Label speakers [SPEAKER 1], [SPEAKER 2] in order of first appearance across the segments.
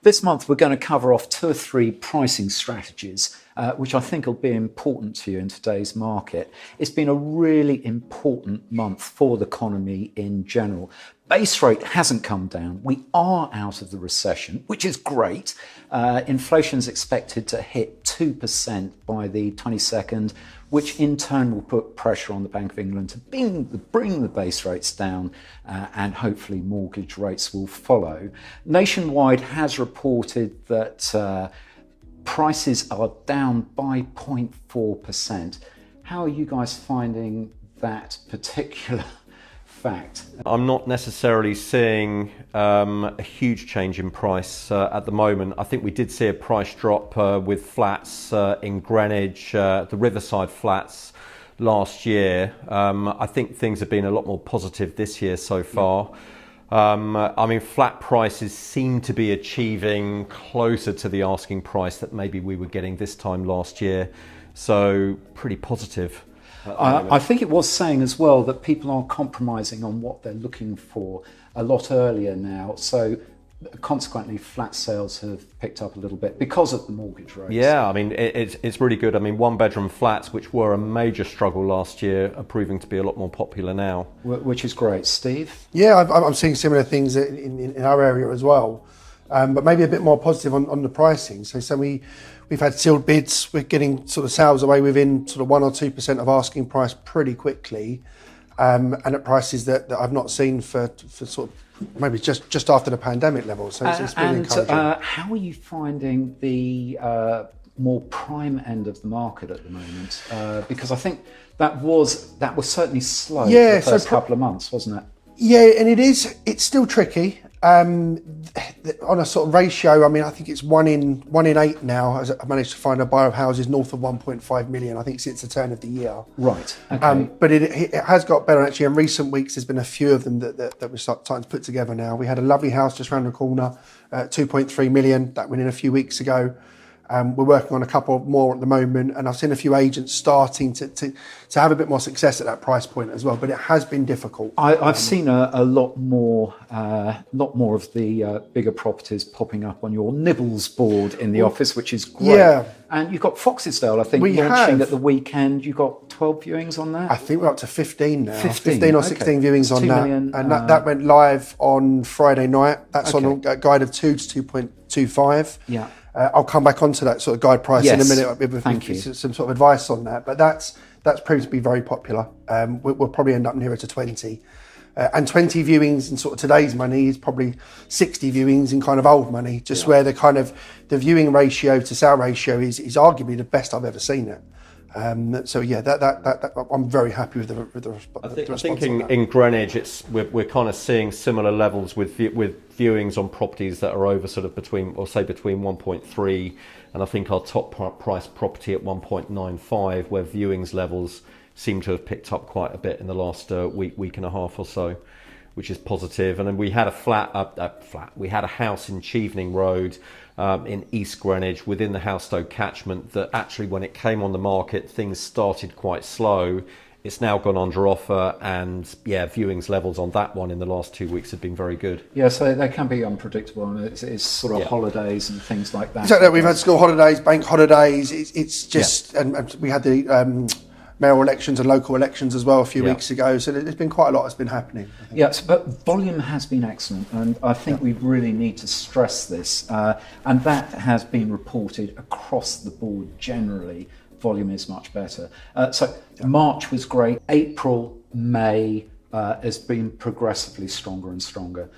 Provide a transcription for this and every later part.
[SPEAKER 1] This month, we're going to cover off 2 or 3 pricing strategies, which I think will be important to you in today's market. It's been a really important month for the economy in general. Base rate hasn't come down. We are out of the recession, which is great. Inflation is expected to hit 2% by the 22nd, which in turn will put pressure on the Bank of England to bring the base rates down, and hopefully mortgage rates will follow. Nationwide has reported that prices are down by 0.4%. How are you guys finding that particular fact?
[SPEAKER 2] I'm not necessarily seeing a huge change in price at the moment. I think we did see a price drop with flats in Greenwich, the Riverside flats last year. I think things have been a lot more positive this year so far. I mean, flat prices seem to be achieving closer to the asking price that maybe we were getting this time last year. So pretty positive.
[SPEAKER 1] I think it was saying as well that people are compromising on what they're looking for a lot earlier now. So consequently, flat sales have picked up a little bit because of the mortgage rates.
[SPEAKER 2] Yeah, I mean, it's really good. I mean, one-bedroom flats, which were a major struggle last year, are proving to be a lot more popular now.
[SPEAKER 1] Which is great. Steve?
[SPEAKER 3] Yeah, I'm seeing similar things in our area as well, but maybe a bit more positive on the pricing. So we've had sealed bids. We're getting sort of sales away within sort of 1 or 2% of asking price pretty quickly, and at prices that I've not seen for sort of maybe just after the pandemic level. So it's really encouraging.
[SPEAKER 1] How are you finding the more prime end of the market at the moment? Because I think that was certainly slow for the first couple of months, wasn't it?
[SPEAKER 3] Yeah, and it's still tricky. On a sort of ratio, I mean, I think it's 1 in 8 now. I've managed to find a buyer of houses north of 1.5 million, I think, since the turn of the year.
[SPEAKER 1] Right. Okay.
[SPEAKER 3] But it has got better, actually. In recent weeks, there's been a few of them that we're starting to put together now. We had a lovely house just around the corner, 2.3 million. That went in a few weeks ago. We're working on a couple more at the moment, and I've seen a few agents starting to have a bit more success at that price point as well. But it has been difficult.
[SPEAKER 1] I've seen a lot more of the bigger properties popping up on your nibbles board in the office, which is great. Yeah. And you've got Foxesdale, I think, launching at the weekend. You've got 12 viewings on that?
[SPEAKER 3] I think we're up to 15 now. 15 or 16 viewings on that.
[SPEAKER 1] Million,
[SPEAKER 3] and that went live on Friday night. That's on a guide of 2 to 2.25.
[SPEAKER 1] Yeah.
[SPEAKER 3] I'll come back onto that sort of guide price in a minute
[SPEAKER 1] with
[SPEAKER 3] some sort of advice on that. But that's proved to be very popular. We'll probably end up nearer to 20. And 20 viewings in sort of today's money is probably 60 viewings in kind of old money, just where the viewing ratio to sale ratio is arguably the best I've ever seen it. So yeah, that I'm very happy with the response.
[SPEAKER 2] I think in Greenwich, we're kind of seeing similar levels with viewings on properties that are over sort of between 1.3, and I think our top price property at 1.95, where viewings levels seem to have picked up quite a bit in the last week and a half or so, which is positive. And then we had we had a house in Chevening Road in East Greenwich within the Housestow catchment that actually, when it came on the market, things started quite slow. It's now gone under offer, and viewings levels on that one in the last 2 weeks have been very good.
[SPEAKER 1] Yeah, so they can be unpredictable, and it's sort of holidays and things like that.
[SPEAKER 3] Exactly, we've had school holidays, bank holidays. It's just, and we had the mayoral elections and local elections as well a few weeks ago. So there's been quite a lot that's been happening.
[SPEAKER 1] Yes, but volume has been excellent, and I think we really need to stress this. And that has been reported across the board generally. Volume is much better. March was great. April, May has been progressively stronger and stronger.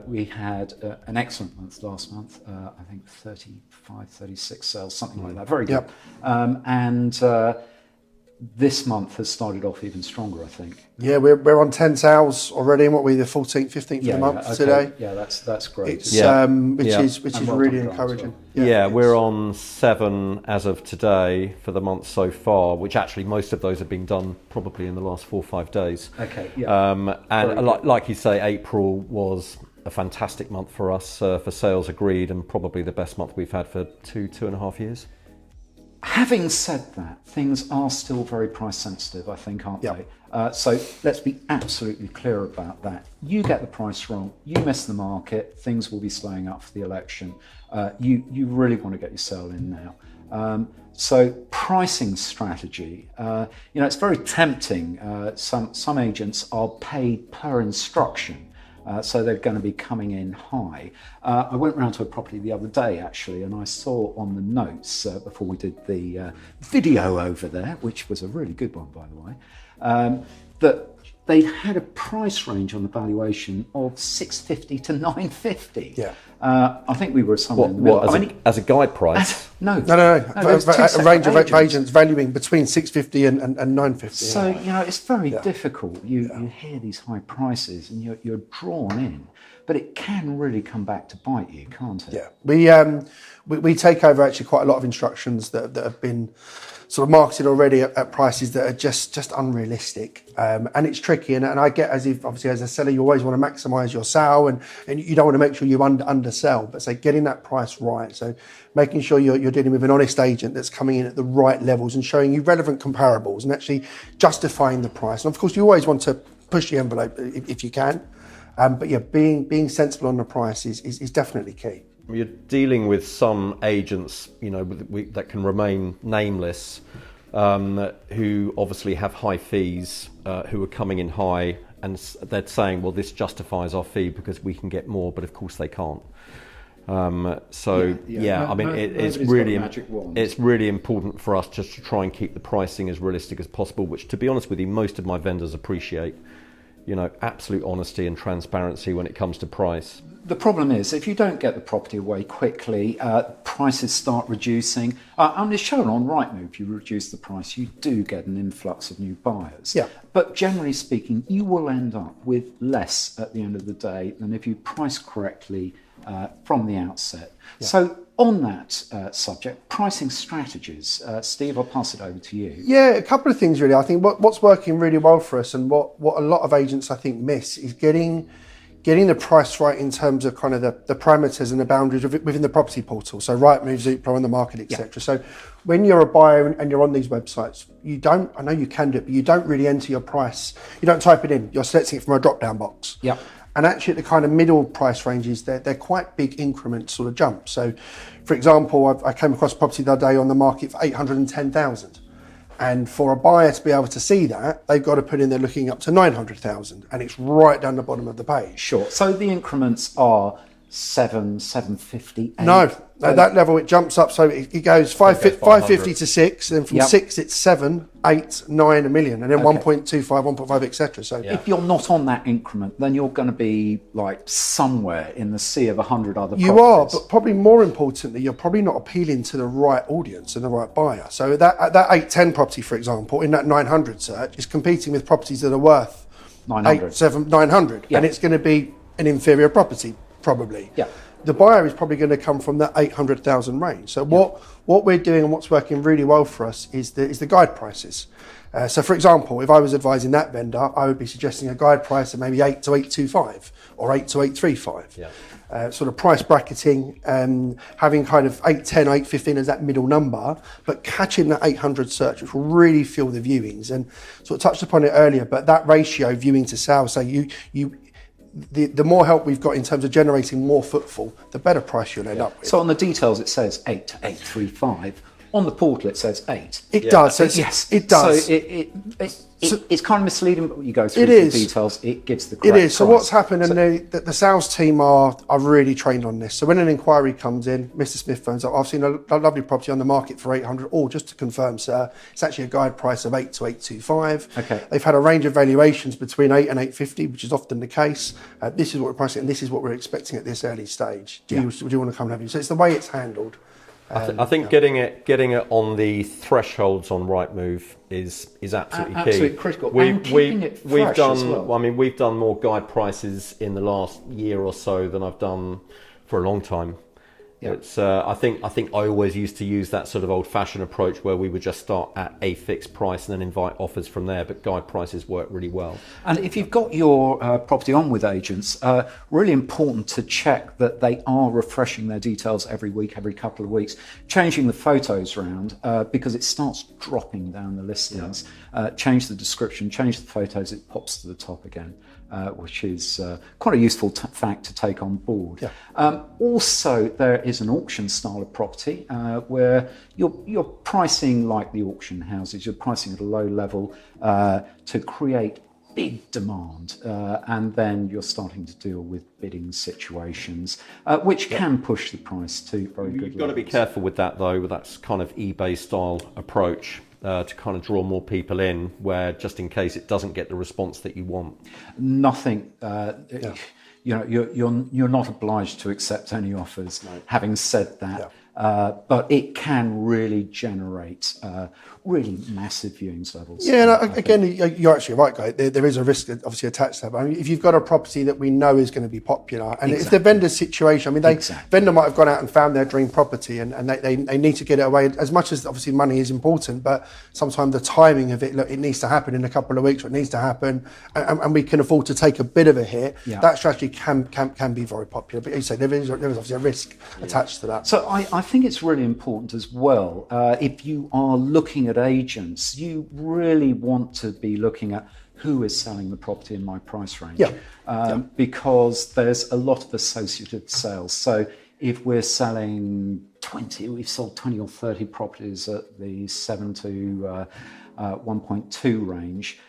[SPEAKER 1] We had an excellent month last month. I think 35, 36 sales, something like that. Very good. Yep. This month has started off even stronger, I think.
[SPEAKER 3] Yeah, we're on 10 sales already, and what we the 14th, 15th of the month today.
[SPEAKER 1] Yeah, that's great.
[SPEAKER 3] It's which is really encouraging.
[SPEAKER 2] Well. We're on 7 as of today for the month so far, which actually most of those have been done probably in the last 4 or 5 days.
[SPEAKER 1] Okay. Yeah.
[SPEAKER 2] And like you say, April was a fantastic month for us for sales agreed, and probably the best month we've had for 2.5 years.
[SPEAKER 1] Having said that, things are still very price sensitive, I think, aren't
[SPEAKER 3] Yep.
[SPEAKER 1] they? So let's be absolutely clear about that. You get the price wrong, you miss the market, things will be slowing up for the election. You really want to get your sale in now. So pricing strategy, it's very tempting. Some agents are paid per instruction. So they're going to be coming in high. I went round to a property the other day actually, and I saw on the notes before we did the video over there, which was a really good one by the way, that they had a price range on the valuation of 650 to 950.
[SPEAKER 3] Yeah.
[SPEAKER 1] I think we were somewhere in the middle.
[SPEAKER 2] As a guide price?
[SPEAKER 1] No.
[SPEAKER 3] There's
[SPEAKER 1] two
[SPEAKER 3] a range of
[SPEAKER 1] separate
[SPEAKER 3] agents valuing between 650 and 950.
[SPEAKER 1] So, it's very difficult. You hear these high prices and you're drawn in, but it can really come back to bite you, can't it?
[SPEAKER 3] Yeah. We take over actually quite a lot of instructions that have been sort of marketed already at prices that are just unrealistic. And it's tricky. And I get obviously as a seller, you always want to maximise your sale and you don't want to make sure you undersell, but getting that price right. So making sure you're dealing with an honest agent that's coming in at the right levels and showing you relevant comparables and actually justifying the price. And of course, you always want to push the envelope if you can. But yeah, being sensible on the price is definitely key.
[SPEAKER 2] You're dealing with some agents, that can remain nameless, who obviously have high fees, who are coming in high, and they're saying, well, this justifies our fee because we can get more, but of course they can't. It's really important for us just to try and keep the pricing as realistic as possible, which, to be honest with you, most of my vendors appreciate. Absolute honesty and transparency when it comes to price.
[SPEAKER 1] The problem is, if you don't get the property away quickly, prices start reducing. And it's shown on Rightmove, if you reduce the price, you do get an influx of new buyers.
[SPEAKER 3] Yeah.
[SPEAKER 1] But generally speaking, you will end up with less at the end of the day than if you price correctly from the outset. Yeah. So on that subject, pricing strategies, Steve, I'll pass it over to you.
[SPEAKER 3] Yeah, a couple of things really. I think what's working really well for us and what a lot of agents I think miss is getting the price right in terms of kind of the parameters and the boundaries within the property portal. So Rightmove, Zoopla, on the market, etc. Yeah. So when you're a buyer and you're on these websites, I know you can do it, but you don't really enter your price. You don't type it in. You're selecting it from a drop-down box.
[SPEAKER 1] Yeah.
[SPEAKER 3] And actually at the kind of middle price ranges, they're quite big increment sort of jumps. So for example, I came across a property the other day on the market for 810,000. And for a buyer to be able to see that, they've got to put in they're looking up to 900,000, and it's right down the bottom of the page.
[SPEAKER 1] Sure. So the increments are 750.
[SPEAKER 3] No, at that level it jumps up. So it goes 550 to 6, and then from 6 it's 7, 8, 9, a million, and then 1.25, 1.5, etc. So
[SPEAKER 1] if you're not on that increment, then you're going to be like somewhere in the sea of 100 other properties.
[SPEAKER 3] You are, but probably more importantly, you're probably not appealing to the right audience and the right buyer. So that 810 property, for example, in that 900 search is competing with properties that are worth
[SPEAKER 1] 900,
[SPEAKER 3] 8, 7, 900, and it's going to be an inferior property. Probably.
[SPEAKER 1] Yeah.
[SPEAKER 3] The buyer is probably going to come from that 800,000 range. So what we're doing and what's working really well for us is the guide prices. So for example, if I was advising that vendor, I would be suggesting a guide price of maybe 8 to 825 or 8 to 835.
[SPEAKER 2] Yeah.
[SPEAKER 3] Sort of price bracketing, having kind of 810, 815 as that middle number, but catching that 800 search, which will really fuel the viewings. And sort of touched upon it earlier, but that ratio viewing to sales, so the more help we've got in terms of generating more footfall, the better price you'll end up with.
[SPEAKER 1] So on the details it says 8 to 835. On the portal it says 8.
[SPEAKER 3] It does. So
[SPEAKER 1] yes,
[SPEAKER 3] it does.
[SPEAKER 1] So it's kind of misleading, but when you go through the details, it gives the correct
[SPEAKER 3] It is. So
[SPEAKER 1] price.
[SPEAKER 3] what's happened, and the sales team are really trained on this. So when an inquiry comes in, Mr. Smith phones up, I've seen a lovely property on the market for 800, or just to confirm, sir, it's actually a guide price of 8 to 825.
[SPEAKER 1] Okay.
[SPEAKER 3] They've had a range of valuations between 8 and 850, which is often the case. This is what we're pricing, and this is what we're expecting at this early stage. Do you want to come and have you? So it's the way it's handled.
[SPEAKER 2] I think getting it on the thresholds on Rightmove is absolutely key.
[SPEAKER 1] Absolutely critical. And keeping it fresh as well.
[SPEAKER 2] I mean, we've done more guide prices in the last year or so than I've done for a long time. It's I think I always used to use that sort of old-fashioned approach where we would just start at a fixed price and then invite offers from there. But guide prices work really well.
[SPEAKER 1] And if you've got your property on with agents, really important to check that they are refreshing their details every week, every couple of weeks, changing the photos around because it starts dropping down the listings. Change the description, change the photos, it pops to the top again, which is quite a useful fact to take on board. Also, there is an auction style of property where you're pricing like the auction houses. You're pricing at a low level to create big demand, and then you're starting to deal with bidding situations, which can push the price to very good levels.
[SPEAKER 2] You've got to be careful with that, though. That's kind of eBay style approach. To kind of draw more people in, where just in case it doesn't get the response that you want.
[SPEAKER 1] Nothing. You're not obliged to accept any offers. No. Having said that, but it can really generate really massive viewings levels.
[SPEAKER 3] Yeah, and again, you're actually right, Guy. There is a risk obviously attached to that. I mean, if you've got a property that we know is going to be popular, and if the vendor's situation, I mean, vendor might have gone out and found their dream property, and they need to get it away. As much as obviously money is important, but sometimes the timing of it, look, it needs to happen in a couple of weeks, or it needs to happen, and we can afford to take a bit of a hit. That strategy can be very popular. But you say there is obviously a risk attached to that.
[SPEAKER 1] So I think it's really important as well. If you are looking at agents, you really want to be looking at who is selling the property in my price range, because there's a lot of associated sales. So if we're selling we've sold 20 or 30 properties at the 7 to 1.2 range,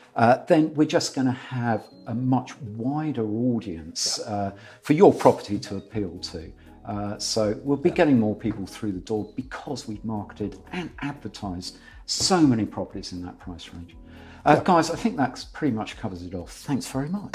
[SPEAKER 1] then we're just going to have a much wider audience for your property to appeal to. So we'll be getting more people through the door because we've marketed and advertised so many properties in that price range. Guys, I think that pretty much covers it off. Thanks very much.